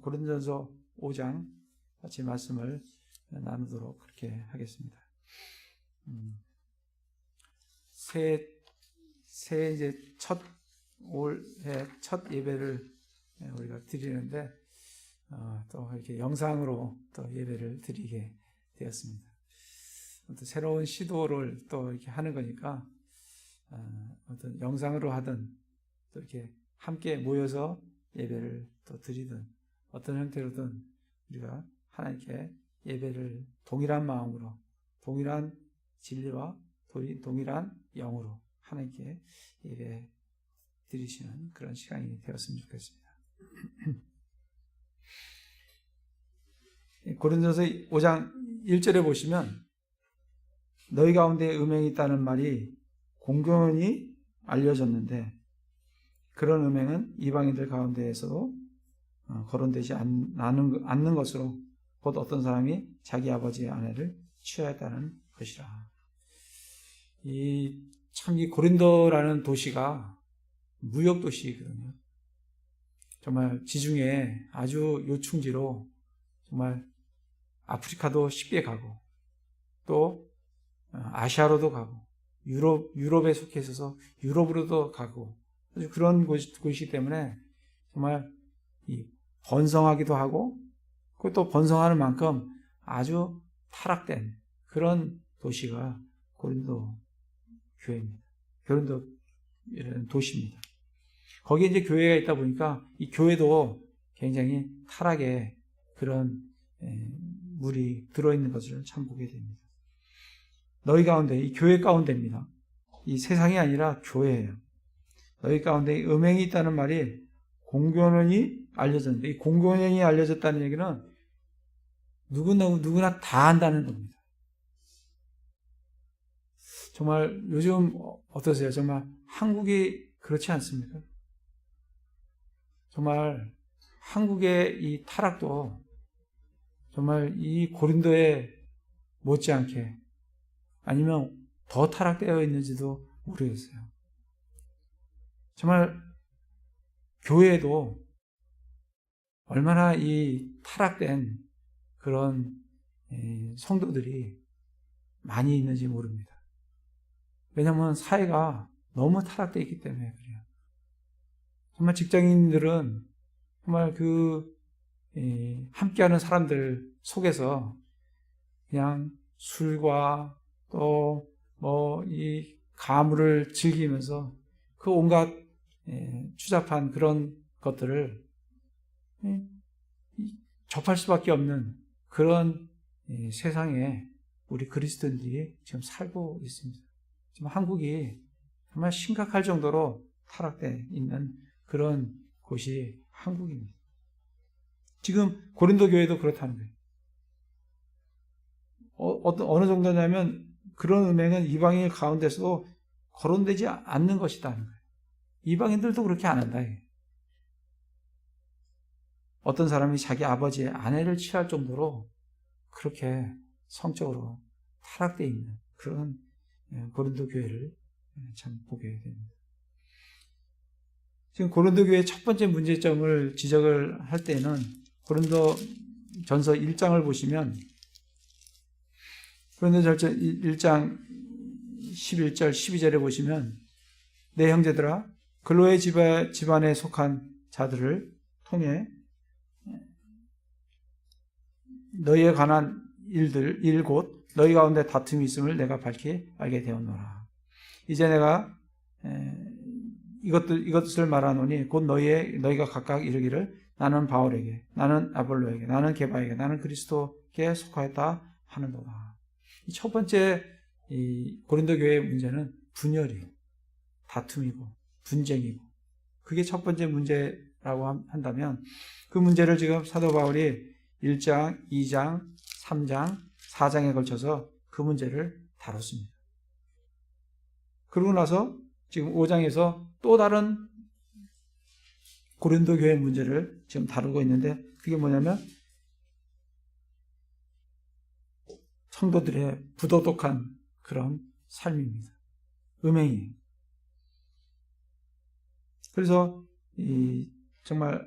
고린도전서 5장 같이 말씀을 나누도록 그렇게 하겠습니다. 새해 이제 올해 첫 예배를 우리가 드리는데 또 이렇게 영상으로 또 예배를 드리게 되었습니다. 또 새로운 시도를 또 이렇게 하는 거니까 어떤 영상으로 하든 또 이렇게 함께 모여서 예배를 또 드리든 어떤 형태로든 우리가 하나님께 예배를 동일한 마음으로, 동일한 진리와 동일한 영으로 하나님께 예배 드리시는 그런 시간이 되었으면 좋겠습니다. 고린도서 5장 1절에 보시면 너희 가운데 음행이 있다는 말이 공공연히 알려졌는데 그런 음행은 이방인들 가운데에서도 거론되지 않는 것으로 곧 어떤 사람이 자기 아버지의 아내를 취하였다는 것이라. 이 고린도라는 도시가 무역 도시거든요. 정말 지중해 아주 요충지로 정말 아프리카도 쉽게 가고 또 아시아로도 가고 유럽에 속해 있어서 유럽으로도 가고 아주 그런 곳이기 때문에 정말 번성하기도 하고 또 번성하는 만큼 아주 타락된 그런 도시가 고린도 교회입니다. 고린도 도시입니다. 거기에 이제 교회가 있다 보니까 이 교회도 굉장히 타락의 그런 물이 들어있는 것을 참 보게 됩니다. 너희 가운데, 이 교회 가운데입니다. 이 세상이 아니라 교회예요. 너희 가운데 음행이 있다는 말이 공공연히 알려졌는데, 이 공공연히 알려졌다는 얘기는 누구나 다 한다는 겁니다. 정말 요즘 어떠세요? 정말 한국이 그렇지 않습니까? 정말 한국의 이 타락도 정말 이 고린도에 못지않게 아니면 더 타락되어 있는지도 모르겠어요. 정말 교회에도 얼마나 이 타락된 그런 성도들이 많이 있는지 모릅니다. 왜냐하면 사회가 너무 타락되어 있기 때문에 그래요. 정말 직장인들은 정말 함께하는 사람들 속에서 그냥 술과 또 이 가물을 즐기면서 그 온갖 추잡한 그런 것들을 접할 수밖에 없는 그런 세상에 우리 그리스도인들이 지금 살고 있습니다. 지금 한국이 정말 심각할 정도로 타락되어 있는 그런 곳이 한국입니다. 지금 고린도 교회도 그렇다는 거예요. 어느 정도냐면 그런 음행은 이방인 가운데서도 거론되지 않는 것이다는 거예요. 이방인들도 그렇게 안 한다. 어떤 사람이 자기 아버지의 아내를 취할 정도로 그렇게 성적으로 타락되어 있는 그런 고린도 교회를 참 보게 됩니다. 지금 고린도 교회의 첫 번째 문제점을 지적을 할 때는 고린도 전서 1장을 보시면 고린도전서 1장 11절 12절에 보시면 내 형제들아 글로의 집안에 속한 자들을 통해 너희에 관한 일 곧 너희 가운데 다툼이 있음을 내가 밝히 알게 되었노라. 이제 내가 이것을 말하노니 곧 너희가 각각 이르기를 나는 바울에게, 나는 아볼로에게, 나는 게바에게, 나는 그리스도께 속하였다 하는도다. 이 첫 번째 이 고린도 교회의 문제는 분열이고 다툼이고 분쟁이고 그게 첫 번째 문제라고 한다면 그 문제를 지금 사도 바울이 1장, 2장, 3장, 4장에 걸쳐서 그 문제를 다뤘습니다. 그러고 나서 지금 5장에서 또 다른 고린도 교회 문제를 지금 다루고 있는데 그게 뭐냐면 성도들의 부도덕한 그런 삶입니다. 음행이에요. 그래서 정말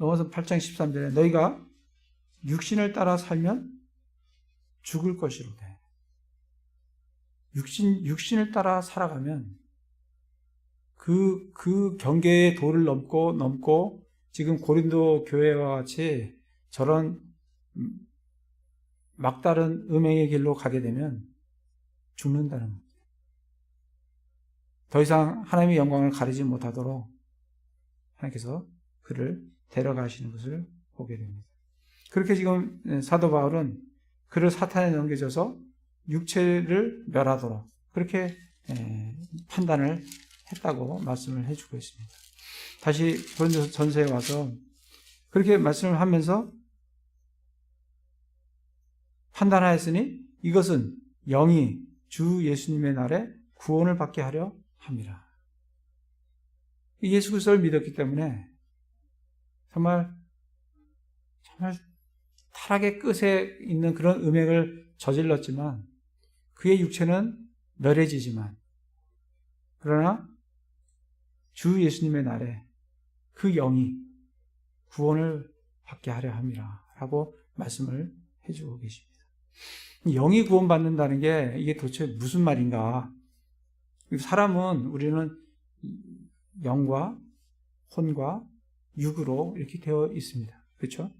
로마서 8장 13절에 너희가 육신을 따라 살면 죽을 것이로되 육신을 따라 살아가면 그 경계의 도를 넘고 지금 고린도 교회와 같이 저런 막다른 음행의 길로 가게 되면 죽는다는 겁니다. 더 이상 하나님의 영광을 가리지 못하도록 하나님께서 그를 데려가시는 것을 보게 됩니다. 그렇게 지금 사도 바울은 그를 사탄에 넘겨줘서 육체를 멸하도록 그렇게 판단을 했다고 말씀을 해주고 있습니다. 다시 고린도 전서에 와서 그렇게 말씀을 하면서 판단하였으니 이것은 영이 주 예수님의 날에 구원을 받게 하려 합니다. 예수 그리스도를 믿었기 때문에 정말 타락의 끝에 있는 그런 음행을 저질렀지만 그의 육체는 멸해지지만 그러나 주 예수님의 날에 그 영이 구원을 받게 하려 함이라 라고 말씀을 해주고 계십니다. 영이 구원받는다는 게 이게 도대체 무슨 말인가? 사람은 우리는 영과 혼과 육으로 이렇게 되어 있습니다. 그렇죠?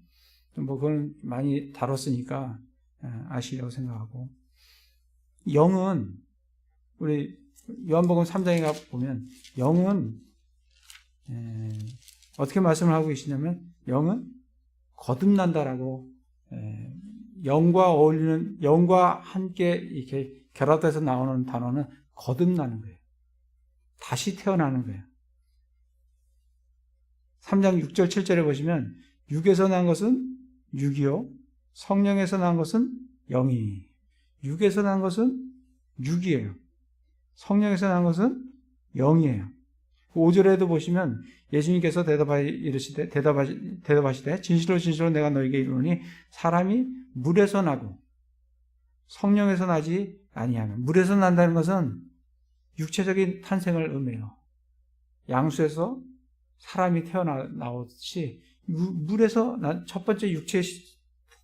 뭐 그건 많이 다뤘으니까 아시려고 생각하고 영은 우리 요한복음 3장에 가 보면 영은 어떻게 말씀을 하고 계시냐면 영은 거듭난다라고 영과 어울리는 영과 함께 이렇게 결합돼서 나오는 단어는 거듭나는 거예요. 다시 태어나는 거예요. 3장 6절 7절에 보시면 육에서 난 것은 육이요 성령에서 난 것은 영이니 육에서 난 것은 육이에요. 성령에서 난 것은 영이에요. 5절에도 보시면 예수님께서 대답하시되 진실로 내가 너에게 이르노니 사람이 물에서 나고 성령에서 나지 아니하면 물에서 난다는 것은 육체적인 탄생을 의미해요. 양수에서 사람이 태어나오듯이 물에서 난 첫 번째 육체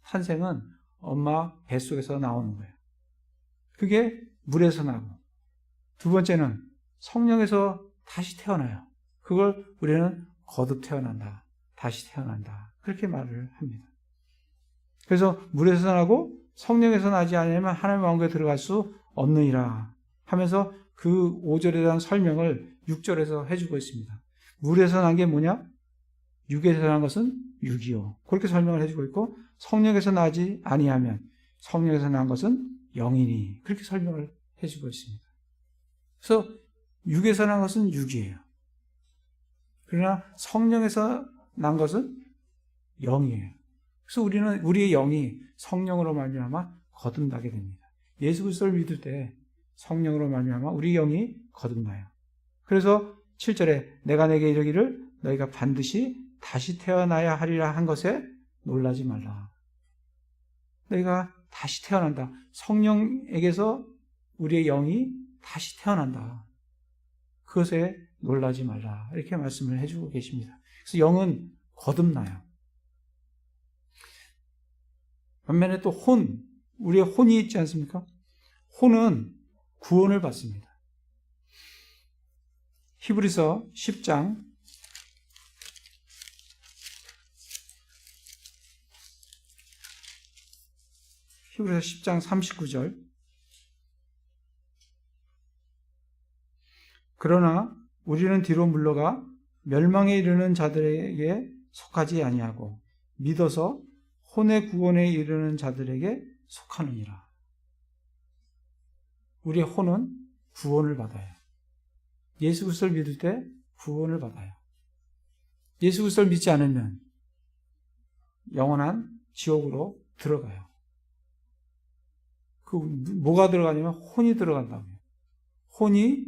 탄생은 엄마 뱃속에서 나오는 거예요. 그게 물에서 나고 두 번째는 성령에서 다시 태어나요. 그걸 우리는 거듭 태어난다. 다시 태어난다. 그렇게 말을 합니다. 그래서 물에서 나고 성령에서 나지 않으면 하나님의 왕국에 들어갈 수 없느니라 하면서 그 5절에 대한 설명을 6절에서 해주고 있습니다. 물에서 난 게 뭐냐? 육에서 난 것은 육이요. 그렇게 설명을 해주고 있고 성령에서 나지 아니하면 성령에서 난 것은 영이니 그렇게 설명을 해주고 있습니다. 그래서 육에서 난 것은 육이에요. 그러나 성령에서 난 것은 영이에요. 그래서 우리의 영이 성령으로 말미암아 거듭나게 됩니다. 예수 그리스도를 믿을 때 성령으로 말미암아 우리 영이 거듭나요. 그래서 7절에 내가 내게 이르기를 너희가 반드시 다시 태어나야 하리라 한 것에 놀라지 말라. 너희가 다시 태어난다. 성령에게서 우리의 영이 다시 태어난다. 그것에 놀라지 말라. 이렇게 말씀을 해주고 계십니다. 그래서 영은 거듭나요. 반면에 또 우리의 혼이 있지 않습니까? 혼은 구원을 받습니다. 히브리서 10장 39절 그러나 우리는 뒤로 물러가 멸망에 이르는 자들에게 속하지 아니하고 믿어서 혼의 구원에 이르는 자들에게 속하느니라. 우리의 혼은 구원을 받아요. 예수 그리스도를 믿을 때 구원을 받아요. 예수 그리스도를 믿지 않으면 영원한 지옥으로 들어가요. 뭐가 들어가냐면 혼이 들어간다고요. 혼이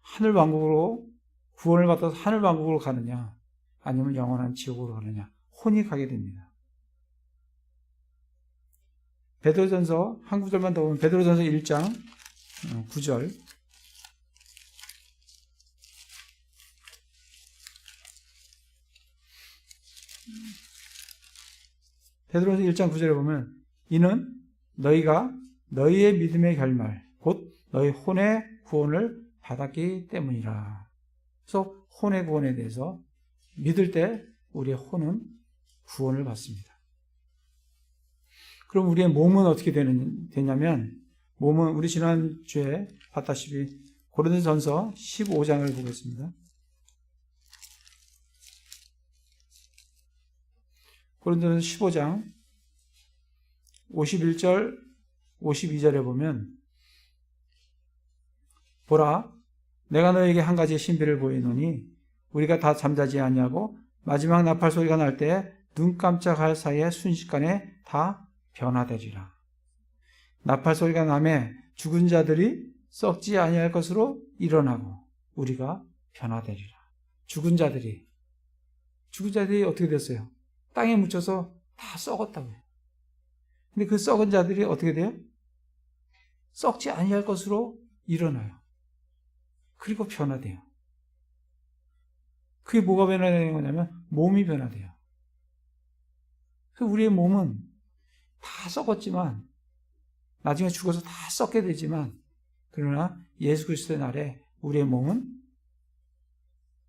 하늘 왕국으로 구원을 받아서 하늘 왕국으로 가느냐 아니면 영원한 지옥으로 가느냐 혼이 가게 됩니다. 베드로전서 한 구절만 더 보면 베드로전서 1장 9절 베드로서 1장 9절에 보면 이는 너희가 너희의 믿음의 결말 곧 너희 혼의 구원을 받았기 때문이라. 그래서 혼의 구원에 대해서 믿을 때 우리의 혼은 구원을 받습니다. 그럼 우리의 몸은 어떻게 되냐면 몸은 우리 지난주에 봤다시피 고린도전서 15장을 보겠습니다. 고린도전서 15장 51절 52절에 보면 보라 내가 너에게 한 가지 신비를 보이노니 우리가 다 잠자지 아니하고 마지막 나팔 소리가 날 때 눈 깜짝할 사이에 순식간에 다 변화되리라. 나팔 소리가 나매 죽은 자들이 썩지 아니할 것으로 일어나고 우리가 변화되리라. 죽은 자들이 어떻게 됐어요? 땅에 묻혀서 다 썩었다고요. 근데 그 썩은 자들이 어떻게 돼요? 썩지 아니할 것으로 일어나요. 그리고 변화돼요. 그게 뭐가 변화되는 거냐면 몸이 변화돼요. 그래서 우리의 몸은 다 썩었지만 나중에 죽어서 다 썩게 되지만 그러나 예수 그리스도의 날에 우리의 몸은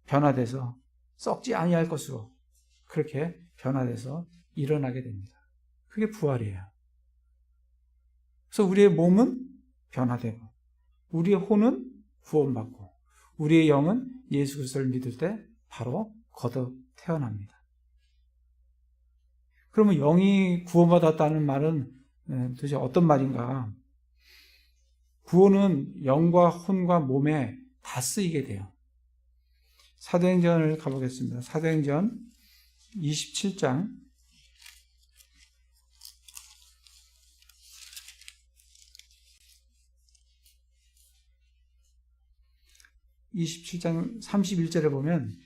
변화돼서 썩지 아니할 것으로 그렇게 변화돼서 일어나게 됩니다. 그게 부활이에요. 그래서 우리의 몸은 변화되고 우리의 혼은 구원받고 우리의 영은 예수 그리스도를 믿을 때 바로 거듭 태어납니다. 그러면 영이 구원받았다는 말은 도대체 어떤 말인가? 구원은 영과 혼과 몸에 다 쓰이게 돼요. 사도행전을 가보겠습니다. 사도행전 27장 27장 31절에 보면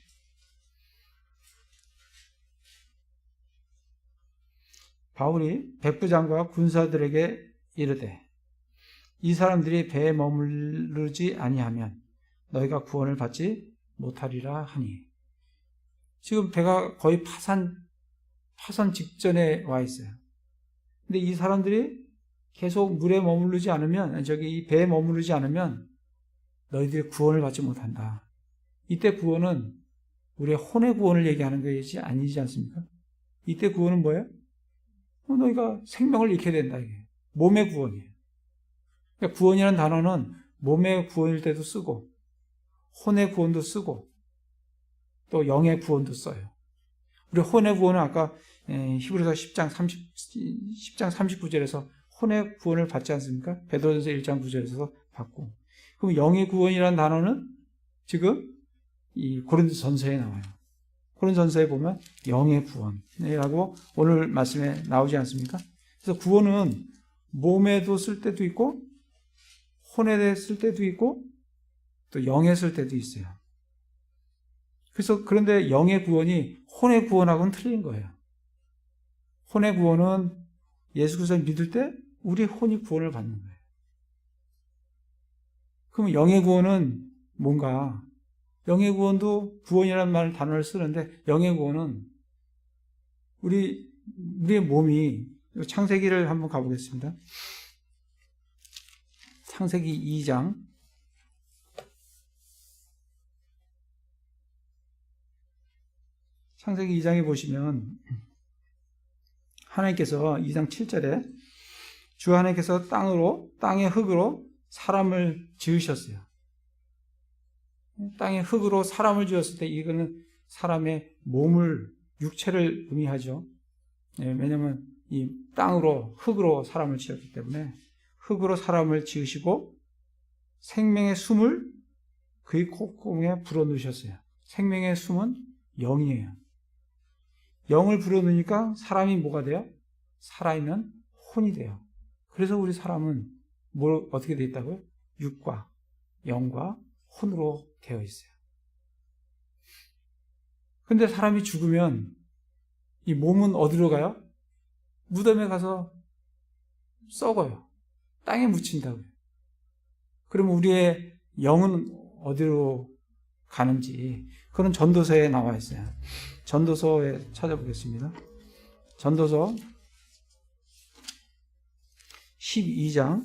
바울이 백부장과 군사들에게 이르되 이 사람들이 배에 머무르지 아니하면 너희가 구원을 받지 못하리라 하니. 지금 배가 거의 파산 직전에 와 있어요. 근데 이 사람들이 계속 물에 머무르지 않으면, 이 배에 머무르지 않으면 너희들이 구원을 받지 못한다. 이때 구원은 우리의 혼의 구원을 얘기하는 것이 아니지 않습니까? 이때 구원은 뭐예요? 너희가 생명을 잃게 된다. 이게 몸의 구원이에요. 그러니까 구원이라는 단어는 몸의 구원일 때도 쓰고 혼의 구원도 쓰고 또 영의 구원도 써요. 우리 혼의 구원은 아까 히브리서 10장 39절에서 혼의 구원을 받지 않습니까? 베드로전서 1장 9절에서 받고. 그럼 영의 구원이라는 단어는 지금 이 고린도전서에 나와요. 고린도전서에 보면 영의 구원이라고 오늘 말씀에 나오지 않습니까? 그래서 구원은 몸에도 쓸 때도 있고 혼에 쓸 때도 있고 또 영에 쓸 때도 있어요. 그래서 그런데 영의 구원이 혼의 구원하고는 틀린 거예요. 혼의 구원은 예수 그리스도를 믿을 때 우리 혼이 구원을 받는 거예요. 그럼 영의 구원은 뭔가? 영의 구원도 구원이라는 단어를 쓰는데 영의 구원은 우리의 몸이 창세기를 한번 가보겠습니다. 창세기 2장 창세기 2장에 보시면 하나님께서 2장 7절에 주 하나님께서 땅의 흙으로 사람을 지으셨어요. 땅의 흙으로 사람을 지었을 때 이거는 사람의 몸을 육체를 의미하죠. 왜냐하면 이 흙으로 사람을 지었기 때문에 흙으로 사람을 지으시고 생명의 숨을 그의 콧구멍에 불어넣으셨어요. 생명의 숨은 영이에요. 영을 불어넣으니까 사람이 뭐가 돼요? 살아있는 혼이 돼요. 그래서 우리 사람은 어떻게 되어 있다고요? 육과 영과 혼으로 되어 있어요. 근데 사람이 죽으면 이 몸은 어디로 가요? 무덤에 가서 썩어요. 땅에 묻힌다고요. 그러면 우리의 영은 어디로 가는지 그런 전도서에 나와 있어요. 전도서에 찾아보겠습니다. 전도서 12장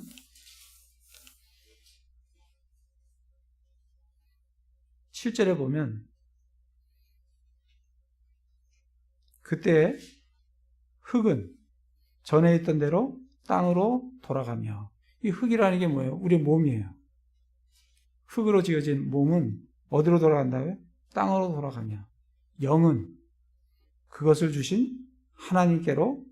7절에 보면 그때 흙은 전에 있던 대로 땅으로 돌아가며, 이 흙이라는 게 뭐예요? 우리의 몸이에요. 흙으로 지어진 몸은 어디로 돌아간다고요? 땅으로 돌아가며, 영은 그것을 주신 하나님께로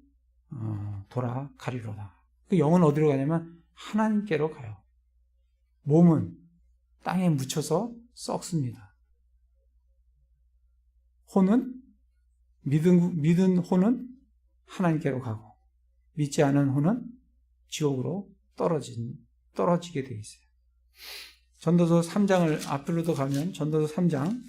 돌아가리로다. 그 영은 어디로 가냐면 하나님께로 가요. 몸은 땅에 묻혀서 썩습니다. 혼은 믿은 혼은 하나님께로 가고, 믿지 않은 혼은 지옥으로 떨어지게 되어 있어요. 전도서 3장을 앞으로도 가면 전도서 3장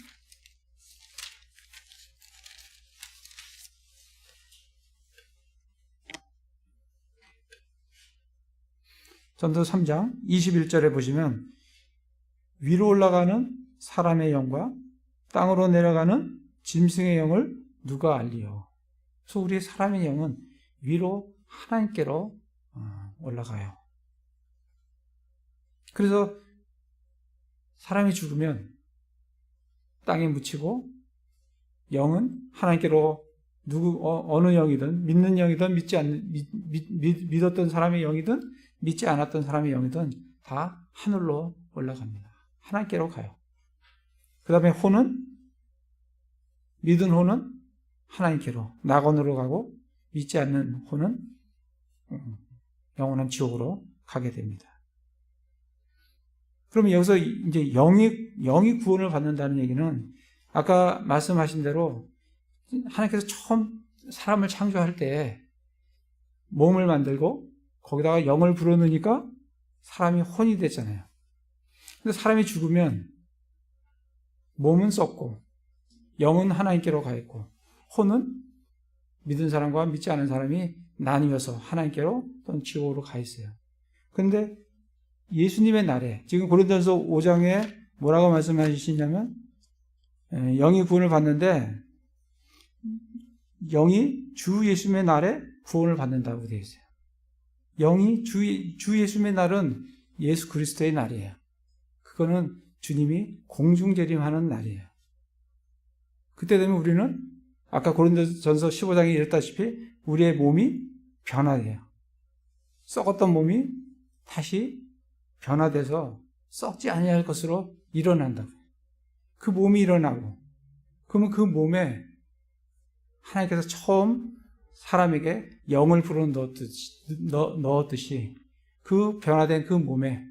21절에 보시면 위로 올라가는 사람의 영과 땅으로 내려가는 짐승의 영을 누가 알리요? 그래서 우리 사람의 영은 위로 하나님께로 올라가요. 그래서 사람이 죽으면 땅에 묻히고, 영은 하나님께로 어느 영이든, 믿는 영이든 믿었던 사람의 영이든 믿지 않았던 사람의 영이든 다 하늘로 올라갑니다. 하나님께로 가요. 그 다음에 믿은 혼은 하나님께로, 낙원으로 가고, 믿지 않는 혼은 영원한 지옥으로 가게 됩니다. 그러면 여기서 이제 영이 구원을 받는다는 얘기는 아까 말씀하신 대로 하나님께서 처음 사람을 창조할 때 몸을 만들고 거기다가 영을 불어넣으니까 사람이 혼이 됐잖아요. 근데 사람이 죽으면 몸은 썩고 영은 하나님께로 가 있고 혼은 믿은 사람과 믿지 않은 사람이 나뉘어서 하나님께로 또는 지옥으로 가 있어요. 그런데 예수님의 날에, 지금 고린도전서 5장에 뭐라고 말씀하시냐면 영이 구원을 받는데 영이 주 예수님의 날에 구원을 받는다고 되어 있어요. 영이 주 예수님의 날은 예수 그리스도의 날이에요. 그거는 주님이 공중재림하는 날이에요. 그때 되면 우리는 아까 고린도전서 15장에 이랬다시피 우리의 몸이 변화돼요. 썩었던 몸이 다시 변화돼서 썩지 아니할 것으로 일어난다. 그 몸이 일어나고, 그러면 그 몸에 하나님께서 처음 사람에게 영을 불어넣었듯이 그 변화된 그 몸에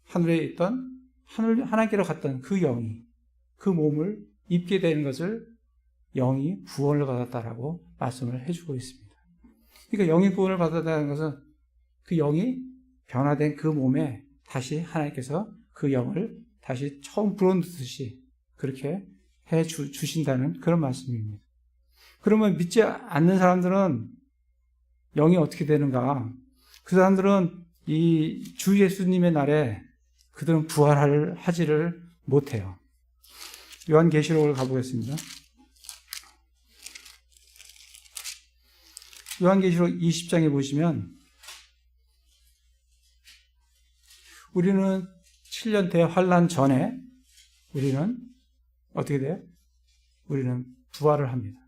하늘에 있던 하나님께로 갔던 그 영이 그 몸을 입게 되는 것을 영이 구원을 받았다라고 말씀을 해주고 있습니다. 그러니까 영이 구원을 받았다는 것은 그 영이 변화된 그 몸에 다시 하나님께서 그 영을 다시 처음 불어넣듯이 그렇게 해 주신다는 그런 말씀입니다. 그러면 믿지 않는 사람들은 영이 어떻게 되는가? 그 사람들은 이 주 예수님의 날에 그들은 부활하지를 못해요. 요한계시록을 가보겠습니다. 요한계시록 20장에 보시면 우리는 7년 대환란 전에 우리는 어떻게 돼요? 우리는 부활을 합니다.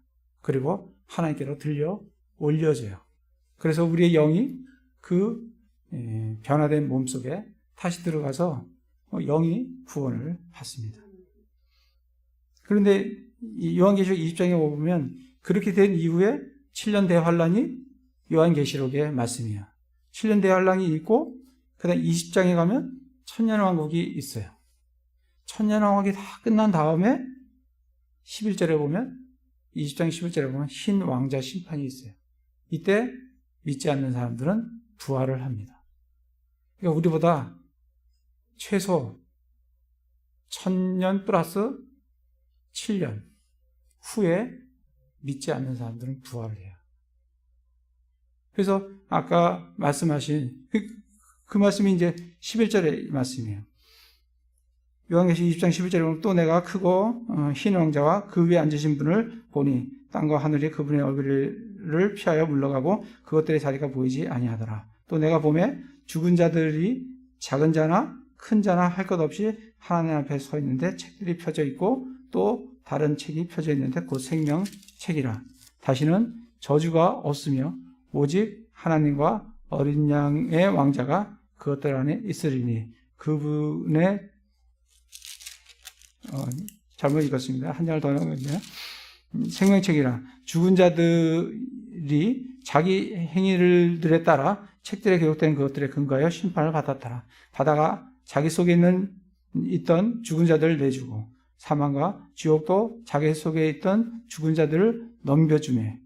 그리고 하나님께로 들려 올려져요. 그래서 우리의 영이 그 변화된 몸 속에 다시 들어가서 영이 구원을 받습니다. 그런데 요한계시록 20장에 보면 그렇게 된 이후에 7년 대환란이 요한계시록의 말씀이에요. 7년 대환란이 있고 그 다음 20장에 가면 천년왕국이 있어요. 천년왕국이 다 끝난 다음에 11절에 보면 20장 11절에 보면 흰 왕자 심판이 있어요. 이때 믿지 않는 사람들은 부활을 합니다. 그러니까 우리보다 최소 1000년 플러스 7년 후에 믿지 않는 사람들은 부활을 해요. 그래서 아까 말씀하신 그 말씀이 이제 11절의 말씀이에요. 요한계시록 20장 11절에 보면 또 내가 크고 흰 왕자와 그 위에 앉으신 분을 보니 땅과 하늘이 그분의 얼굴을 피하여 물러가고 그것들의 자리가 보이지 아니하더라. 또 내가 보매 죽은 자들이 작은 자나 큰 자나 할 것 없이 하나님 앞에 서 있는데 책들이 펴져 있고 또 다른 책이 펴져 있는데 곧 생명책이라. 다시는 저주가 없으며 오직 하나님과 어린 양의 왕자가 그것들 안에 있으리니 그분의 잘못 읽었습니다. 한 장을 더 넣었네요. 생명책이라. 죽은 자들이 자기 행위들에 따라 책들에 기록된 그것들에 근거하여 심판을 받았더라. 바다가 자기 속에 있던 죽은 자들을 내주고 사망과 지옥도 자기 속에 있던 죽은 자들을 넘겨주매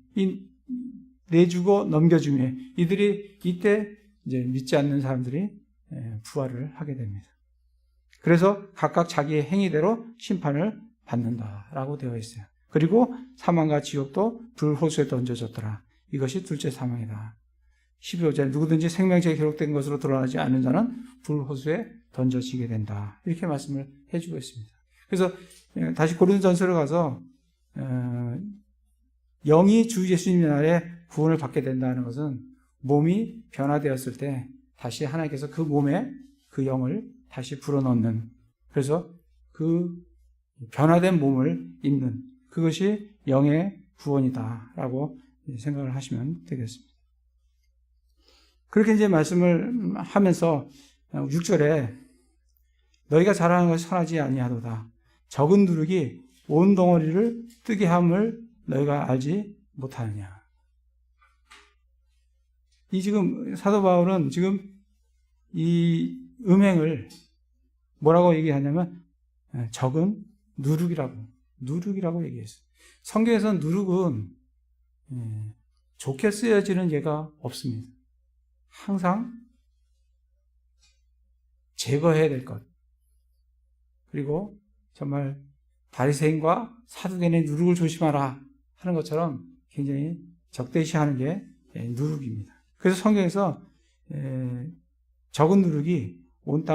내주고 넘겨주매 이들이 이때 이제 믿지 않는 사람들이 부활을 하게 됩니다. 그래서 각각 자기의 행위대로 심판을 받는다라고 되어 있어요. 그리고 사망과 지옥도 불호수에 던져졌더라. 이것이 둘째 사망이다. 12절에 누구든지 생명책에 기록된 것으로 드러나지 않는 자는 불호수에 던져지게 된다. 이렇게 말씀을 해주고 있습니다. 그래서 다시 고린도전서를 가서 영이 주 예수님의 날에 구원을 받게 된다는 것은 몸이 변화되었을 때 다시 하나님께서 그 몸에 그 영을 다시 불어넣는, 그래서 그 변화된 몸을 입는 그것이 영의 구원이다라고 생각을 하시면 되겠습니다. 그렇게 이제 말씀을 하면서 6절에 너희가 잘하는 것이 선하지 아니하도다. 적은 누룩이 온 덩어리를 뜨게 함을 너희가 알지 못하느냐. 이 지금 사도 바울은 지금 이 음행을 뭐라고 얘기하냐면 적은 누룩이라고 얘기했어요. 성경에서는 누룩은 좋게 쓰여지는 예가 없습니다. 항상 제거해야 될 것. 그리고 정말 바리새인과 사두개인의 누룩을 조심하라 하는 것처럼 굉장히 적대시하는 게 누룩입니다. 그래서 성경에서 적은 누룩이 온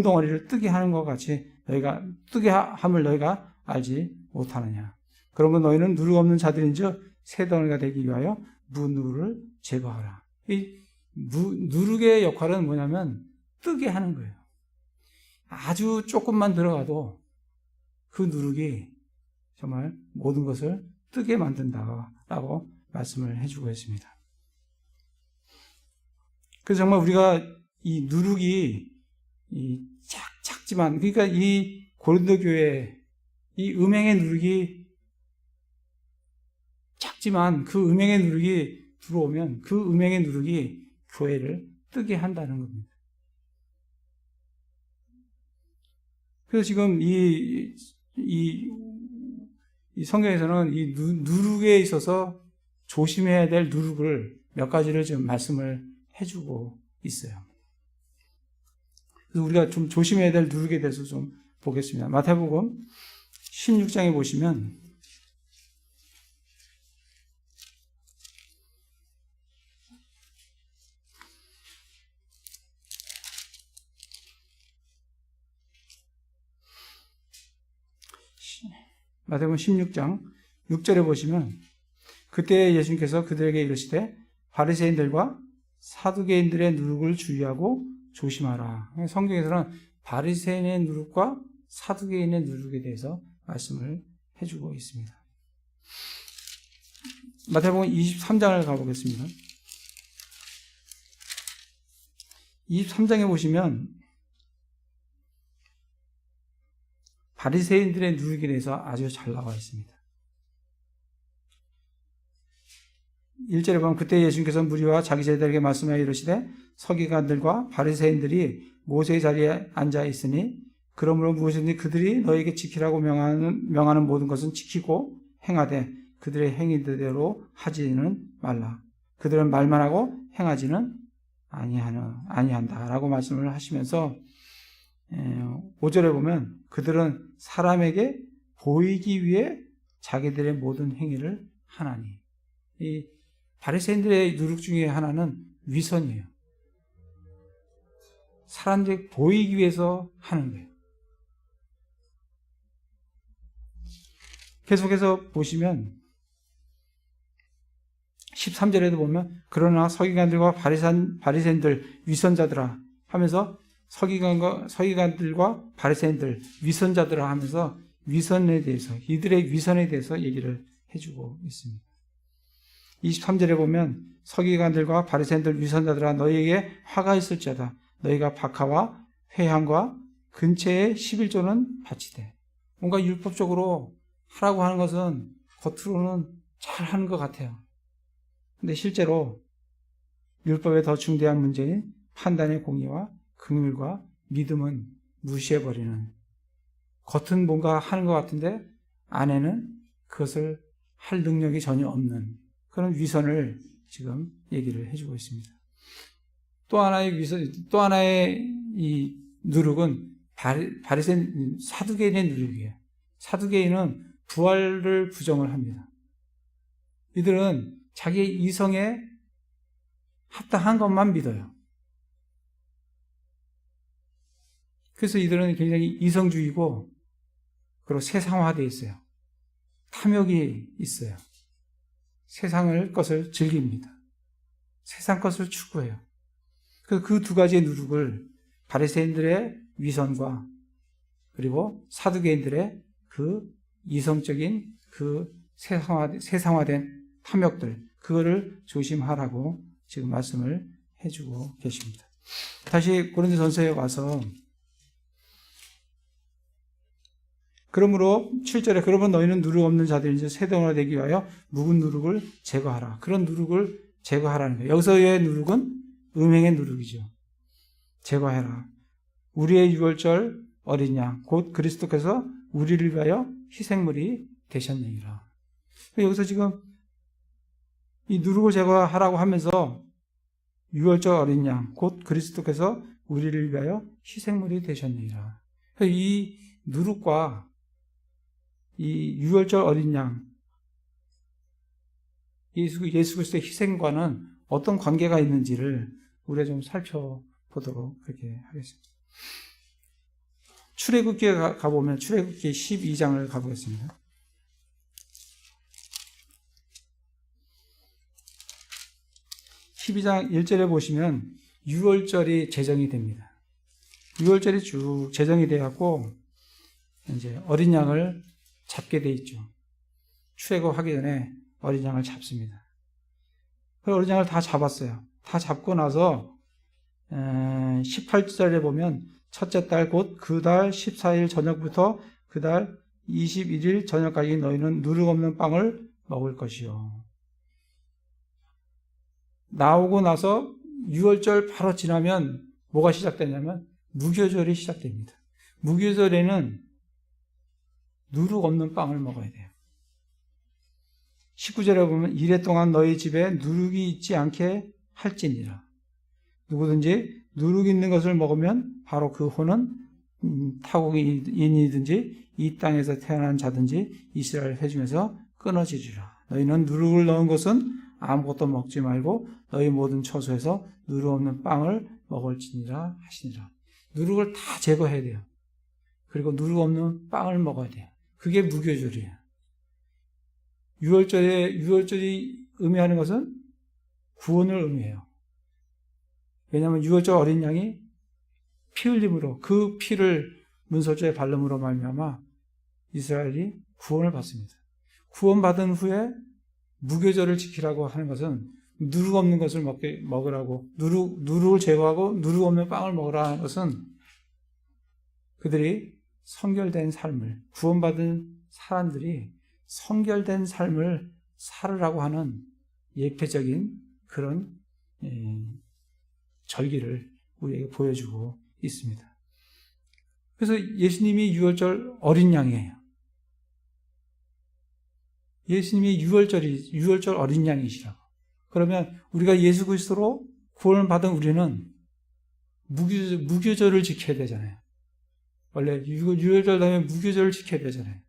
덩어리를 뜨게 하는 것 같이 너희가 뜨게 함을 너희가 알지 못하느냐. 그러면 너희는 누룩 없는 자들인즉 새 덩어리가 되기 위하여 무누룩을 제거하라. 이 누룩의 역할은 뭐냐면 뜨게 하는 거예요. 아주 조금만 들어가도 그 누룩이 정말 모든 것을 뜨게 만든다라고 말씀을 해주고 있습니다. 그래서 정말 우리가 이 누룩이 작지만, 그러니까 이 고린도 교회 이 음행의 누룩이 작지만 그 음행의 누룩이 들어오면 그 음행의 누룩이 교회를 뜨게 한다는 겁니다. 그래서 지금 이 성경에서는 이 누룩에 있어서 조심해야 될 누룩을 몇 가지를 지금 말씀을 해주고 있어요. 그래서 우리가 좀 조심해야 될 누룩에 대해서 좀 보겠습니다. 마태복음 16장에 보시면 마태복음 16장 6절에 보시면 그때 예수님께서 그들에게 이르시되 바리새인들과 사두개인들의 누룩을 주의하고 조심하라. 성경에서는 바리새인의 누룩과 사두개인의 누룩에 대해서 말씀을 해주고 있습니다. 마태복음 23장을 가보겠습니다. 23장에 보시면 바리새인들의 누룩에 대해서 아주 잘 나와 있습니다. 1절에 보면 그때 예수님께서 무리와 자기 제자들에게 말씀하여 이르시되 서기관들과 바리새인들이 모세의 자리에 앉아 있으니 그러므로 무엇이든지 그들이 너에게 지키라고 명하는 모든 것은 지키고 행하되 그들의 행위대로 하지는 말라. 그들은 말만 하고 행하지는 아니한다라고 말씀을 하시면서 5절에 보면 그들은 사람에게 보이기 위해 자기들의 모든 행위를 하나니. 이 바리새인들의 누룩 중에 하나는 위선이에요. 사람들이 보이기 위해서 하는 거예요. 계속해서 보시면 13절에도 보면 그러나 서기관들과 바리새인들 위선자들아 하면서 서기관들과 바리새인들 위선자들아 하면서 위선에 대해서 이들의 위선에 대해서 얘기를 해주고 있습니다. 23절에 보면 서기관들과 바리새인들 위선자들아 너희에게 화가 있을지어다 너희가 박하와 회향과 근처에 11조는 바치되 뭔가 율법적으로 하라고 하는 것은 겉으로는 잘 하는 것 같아요. 근데 실제로 율법의 더 중대한 문제인 판단의 공의와 긍휼과 믿음은 무시해버리는 겉은 뭔가 하는 것 같은데 안에는 그것을 할 능력이 전혀 없는 그런 위선을 지금 얘기를 해주고 있습니다. 또 하나의 이 누룩은 바리새인 사두개인의 누룩이에요. 사두개인은 부활을 부정을 합니다. 이들은 자기의 이성에 합당한 것만 믿어요. 그래서 이들은 굉장히 이성주의고 그리고 세상화되어 있어요. 탐욕이 있어요. 세상을 것을 즐깁니다. 세상 것을 추구해요. 그래서 그 두 가지의 누룩을 바리새인들의 위선과 그리고 사두개인들의 그 이성적인 그 세상화된 탐욕들 그거를 조심하라고 지금 말씀을 해주고 계십니다. 다시 고린도전서에 와서 그러므로 7절에 그러면 너희는 누룩 없는 자들인지 세대원화 되기 위하여 묵은 누룩을 제거하라. 그런 누룩을 제거하라는 거예요. 여기서의 누룩은 음행의 누룩이죠. 제거해라. 우리의 유월절 어린 양 곧 그리스도께서 우리를 위하여 희생물이 되셨느니라. 여기서 지금 이 누룩을 제거하라고 하면서 유월절 어린 양 곧 그리스도께서 우리를 위하여 희생물이 되셨느니라. 이 누룩과 이 유월절 어린 양 예수 그리스도의 희생과는 어떤 관계가 있는지를 우리가 좀 살펴보도록 그렇게 하겠습니다. 출애굽기에 가보면 출애굽기 12장을 가보겠습니다. 12장 1절에 보시면 유월절이 제정이 됩니다. 유월절이 쭉 제정이 되었고 이제 어린 양을 잡게 돼 있죠. 출애굽하기 전에 어린 양을 잡습니다. 그 어린 양을 다 잡았어요. 다 잡고 나서 18절에 보면 첫째 달 곧 그 달 14일 저녁부터 그 달 21일 저녁까지 너희는 누룩 없는 빵을 먹을 것이요. 나오고 나서 유월절 바로 지나면 뭐가 시작되냐면 무교절이 시작됩니다. 무교절에는 누룩 없는 빵을 먹어야 돼요. 19절에 보면 이래 동안 너희 집에 누룩이 있지 않게 할지니라. 누구든지 누룩 있는 것을 먹으면 바로 그 혼은 타국인이든지 이 땅에서 태어난 자든지 이스라엘 회 중에서 끊어지리라. 너희는 누룩을 넣은 것은 아무것도 먹지 말고 너희 모든 처소에서 누룩 없는 빵을 먹을지니라 하시니라. 누룩을 다 제거해야 돼요. 그리고 누룩 없는 빵을 먹어야 돼요. 그게 무교절이에요. 유월절이 의미하는 것은 구원을 의미해요. 왜냐하면 유월절 어린 양이 피 흘림으로 그 피를 문설주의 발름으로 말미암아 이스라엘이 구원을 받습니다. 구원받은 후에 무교절을 지키라고 하는 것은 누룩 없는 것을 먹으라고 누룩을 제거하고 누룩 없는 빵을 먹으라는 것은 그들이 성결된 삶을 구원받은 사람들이 성결된 삶을 살으라고 하는 예표적인 그런 절기를 우리에게 보여주고 있습니다. 그래서 예수님이 유월절 어린 양이에요. 예수님이 유월절 어린 양이시라고. 그러면 우리가 예수 그리스도로 구원을 받은 우리는 무교절을 지켜야 되잖아요. 원래 유월절 다음에 무교절을 지켜야 되잖아요.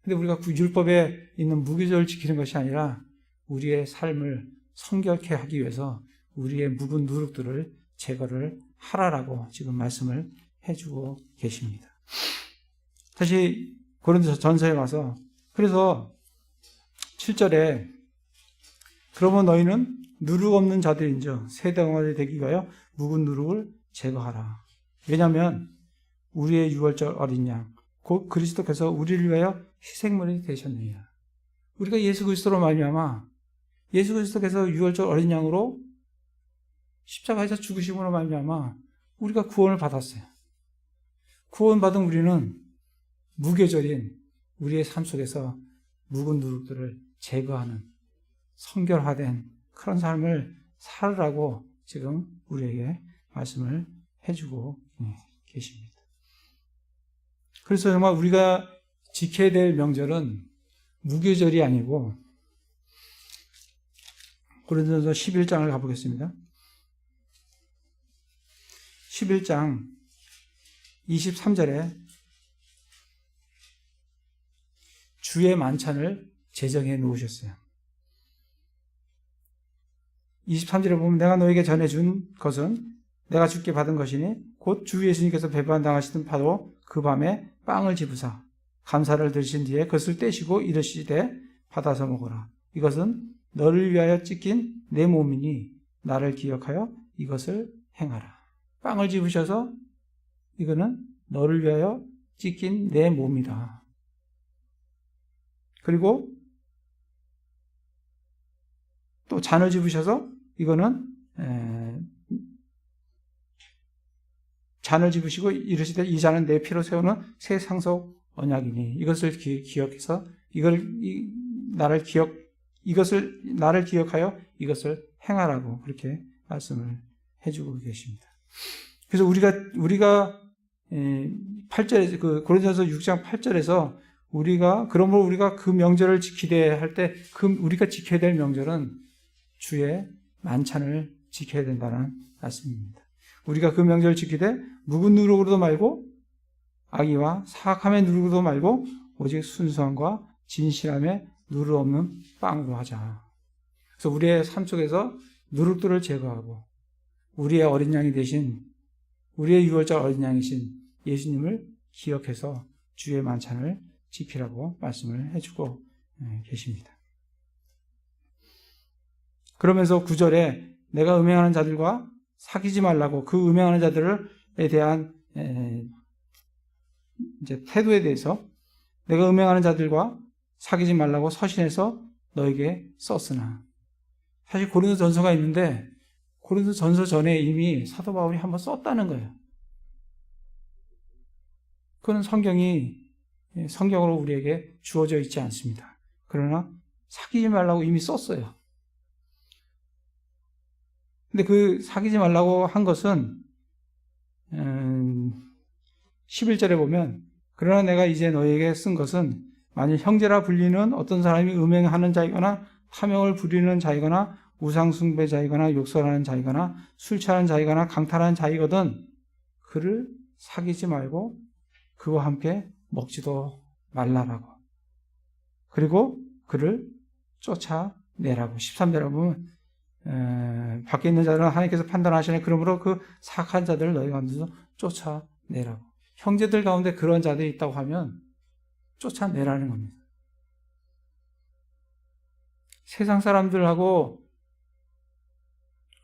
근데 우리가 율법에 있는 무교절을 지키는 것이 아니라 우리의 삶을 성결케 하기 위해서 우리의 묵은 누룩들을 제거를 하라라고 지금 말씀을 해주고 계십니다. 다시 고린도전서에 와서 그래서 7절에 그러면 너희는 누룩 없는 자들인즉 새 덩어리 되기 위하여 묵은 누룩을 제거하라. 왜냐하면 우리의 유월절 어린 양 곧 그리스도께서 우리를 위하여 희생물이 되셨느니라. 우리가 예수 그리스도로 말미암아 예수 그리스도께서 유월절 어린 양으로 십자가에서 죽으심으로 말미암아 우리가 구원을 받았어요. 구원받은 우리는 무교절인 우리의 삶 속에서 묵은 누룩들을 제거하는 성결화된 그런 삶을 살으라고 지금 우리에게 말씀을 해주고 계십니다. 그래서 정말 우리가 지켜야 될 명절은 무교절이 아니고 고린도전서 11장을 가보겠습니다. 11장 23절에 주의 만찬을 제정해 놓으셨어요. 23절에 보면 내가 너에게 전해준 것은 내가 주께 받은 것이니 곧 주 예수님께서 배반당하시던 바로 그 밤에 빵을 집으사 감사를 드리신 뒤에 그것을 떼시고 이르시되 받아서 먹으라. 이것은 너를 위하여 찢긴 내 몸이니 나를 기억하여 이것을 행하라. 빵을 집으셔서 이거는 너를 위하여 찢긴 내 몸이다. 그리고 또 잔을 집으셔서 이거는 잔을 집으시고 이르시되 이 잔은 내 피로 세우는 새 상속 언약이니 이것을 기억해서 이것을 나를 기억하여 이것을 행하라고 그렇게 말씀을 해주고 계십니다. 그래서 우리가 8절에 고린도전서 6장 8절에서 그러므로 우리가 그 명절을 지키되 할 때 우리가 지켜야 될 명절은 주의 만찬을 지켜야 된다는 말씀입니다. 우리가 그 명절을 지키되 묵은 누룩으로도 말고 악의와 사악함의 누룩으로도 말고 오직 순수함과 진실함의 누룩 없는 빵으로 하자. 그래서 우리의 삶 속에서 누룩들을 제거하고 우리의 어린 양이 되신 우리의 유월절 어린 양이신 예수님을 기억해서 주의 만찬을 지키라고 말씀을 해주고 계십니다. 그러면서 9절에 내가 음행하는 자들과 사귀지 말라고 그 음행하는 자들에 대한 이제 태도에 대해서 내가 음행하는 자들과 사귀지 말라고 서신해서 너에게 썼으나 사실 고린도전서가 있는데 고린도전서 전에 이미 사도 바울이 한번 썼다는 거예요. 그건 성경으로 우리에게 주어져 있지 않습니다. 그러나 사귀지 말라고 이미 썼어요. 근데 그 사귀지 말라고 한 것은 11절에 보면 그러나 내가 이제 너에게 쓴 것은 만일 형제라 불리는 어떤 사람이 음행하는 자이거나 탐욕을 부리는 자이거나 우상숭배자이거나 욕설하는 자이거나 술 취하는 자이거나 강탈하는 자이거든 그를 사귀지 말고 그와 함께 먹지도 말라라고. 그리고 그를 쫓아내라고. 13절에 보면 밖에 있는 자들은 하나님께서 판단하시네. 그러므로 그 사악한 자들을 너희 가운데서 쫓아내라고. 형제들 가운데 그런 자들이 있다고 하면 쫓아내라는 겁니다. 세상 사람들하고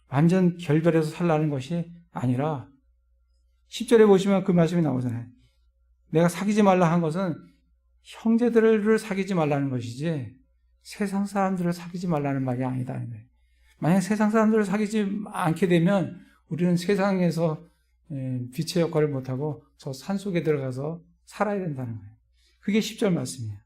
완전 결별해서 살라는 것이 아니라 10절에 보시면 그 말씀이 나오잖아요. 내가 사귀지 말라 한 것은 형제들을 사귀지 말라는 것이지 세상 사람들을 사귀지 말라는 말이 아니다. 만약 세상 사람들을 사귀지 않게 되면 우리는 세상에서 빛의 역할을 못하고 저 산속에 들어가서 살아야 된다는 거예요. 그게 10절 말씀이에요.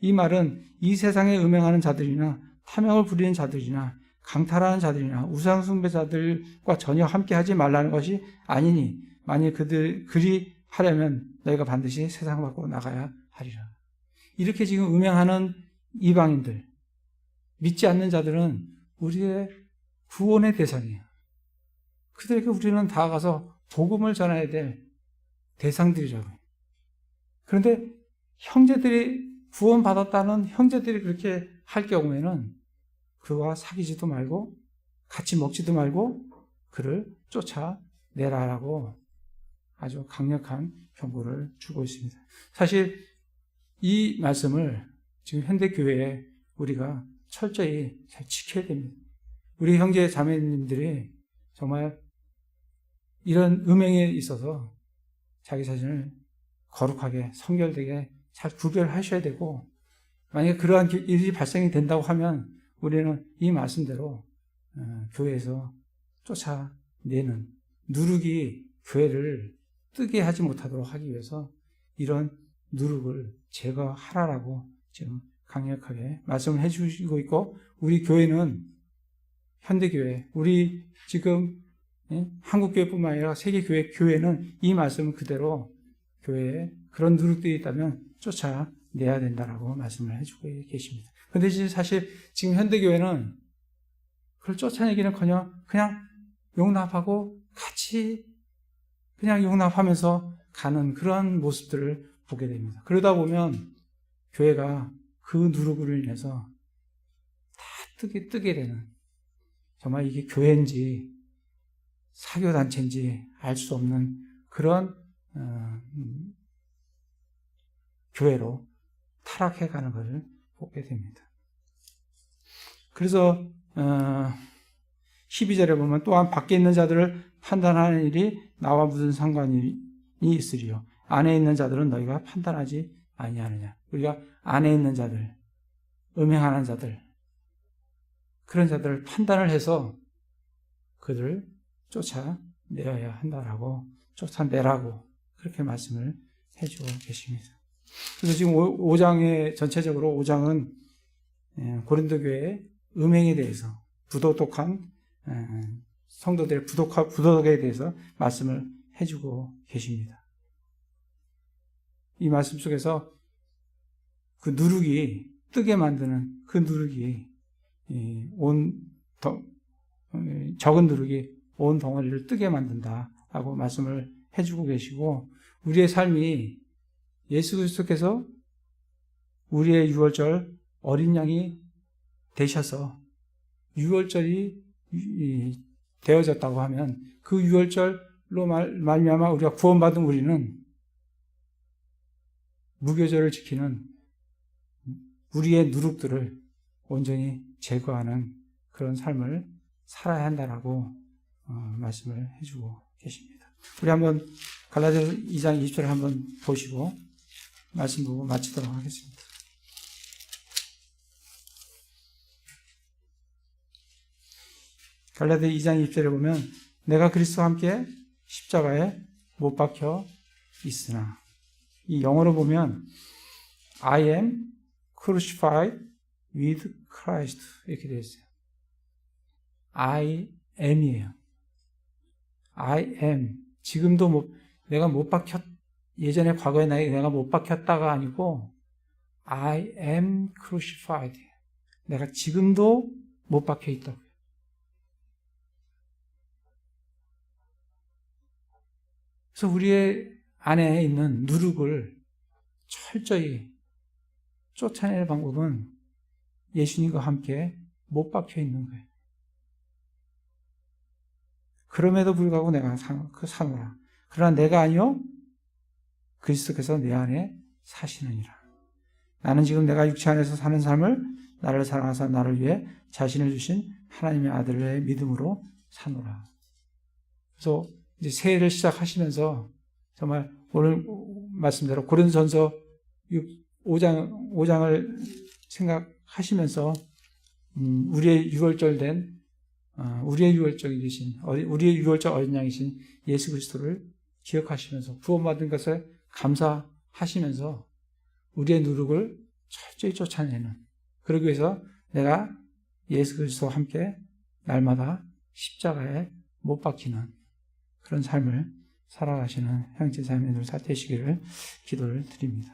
이 말은 이 세상에 음행하는 자들이나 탐욕을 부리는 자들이나 강탈하는 자들이나 우상숭배자들과 전혀 함께하지 말라는 것이 아니니 만일 그리 하려면 너희가 반드시 세상 밖으로 나가야 하리라. 이렇게 지금 음행하는 이방인들, 믿지 않는 자들은 우리의 구원의 대상이에요. 그들에게 우리는 다가가서 복음을 전해야 될 대상들이라고요. 그런데 형제들이 구원받았다는 형제들이 그렇게 할 경우에는 그와 사귀지도 말고 같이 먹지도 말고 그를 쫓아내라라고 아주 강력한 경고를 주고 있습니다. 사실 이 말씀을 지금 현대교회에 우리가 철저히 잘 지켜야 됩니다. 우리 형제 자매님들이 정말 이런 음행에 있어서 자기 자신을 거룩하게 성결되게 잘 구별하셔야 되고, 만약에 그러한 일이 발생이 된다고 하면 우리는 이 말씀대로 교회에서 쫓아내는, 누룩이 교회를 뜨게 하지 못하도록 하기 위해서 이런 누룩을 제거하라라고 지금 강력하게 말씀을 해주시고 있고, 우리 교회는 현대교회, 우리 지금 한국교회뿐만 아니라 세계교회 교회는 이 말씀을 그대로 교회에 그런 누룩들이 있다면 쫓아내야 된다라고 말씀을 해주고 계십니다. 그런데 사실 지금 현대교회는 그걸 쫓아내기는커녕 그냥 용납하고 같이 그냥 용납하면서 가는 그런 모습들을 보게 됩니다. 그러다 보면 교회가 그 누룩으로 인해서 다 뜨게 되는, 정말 이게 교회인지 사교단체인지 알 수 없는 그런 교회로 타락해가는 것을 보게 됩니다. 그래서 12절에 보면 또한 밖에 있는 자들을 판단하는 일이 나와 무슨 상관이 있으리요. 안에 있는 자들은 너희가 판단하지 아니하느냐. 우리가 안에 있는 자들, 음행하는 자들, 그런 자들을 판단을 해서 그들을 쫓아내어야 한다라고, 쫓아내라고 그렇게 말씀을 해주고 계십니다. 그래서 지금 5장의 전체적으로 5장은 고린도 교회의 음행에 대해서, 부도덕한 성도들의 부도덕에 대해서 말씀을 해주고 계십니다. 이 말씀 속에서 그 누룩이 뜨게 만드는 그 누룩이 적은 누룩이 온 덩어리를 뜨게 만든다라고 말씀을 해주고 계시고, 우리의 삶이 예수 그리스도께서 우리의 유월절 어린 양이 되셔서 유월절이 되어졌다고 하면 그 유월절로 말미암아 우리가 구원받은 우리는 무교절을 지키는 우리의 누룩들을 온전히 제거하는 그런 삶을 살아야 한다라고 말씀을 해주고 계십니다. 우리 한번 갈라디아서 2장 20절을 한번 보시고 말씀 보고 마치도록 하겠습니다. 갈라디아 2장 20절에 보면 내가 그리스도와 함께 십자가에 못 박혀 있으나, 이 영어로 보면 I am crucified with Christ 이렇게 되어 있어요. I am이에요. I am. 지금도 내가 못 박혔, 예전에 과거에 내가 못 박혔다가 아니고 I am crucified. 내가 지금도 못 박혀 있다고요. 그래서 우리의 안에 있는 누룩을 철저히 쫓아낼 방법은 예수님과 함께 못 박혀 있는 거예요. 그럼에도 불구하고 내가 사노라. 그러나 내가 아니요 그리스도께서 내 안에 사시느니라. 나는 지금 내가 육체 안에서 사는 삶을 나를 사랑하사 나를 위해 자신을 주신 하나님의 아들의 믿음으로 사노라. 그래서 이제 새해를 시작하시면서 정말 오늘 말씀대로 고린도전서 5장을 생각하시면서 우리의 유월절된 우리의 유월절이 되신 우리의 유월절 어린 양이신 예수 그리스도를 기억하시면서 구원받은 것에 감사하시면서 우리의 누룩을 철저히 쫓아내는, 그러기 위해서 내가 예수 그리스도와 함께 날마다 십자가에 못 박히는 그런 삶을 살아가시는 형제 자매들 되시기를 기도를 드립니다.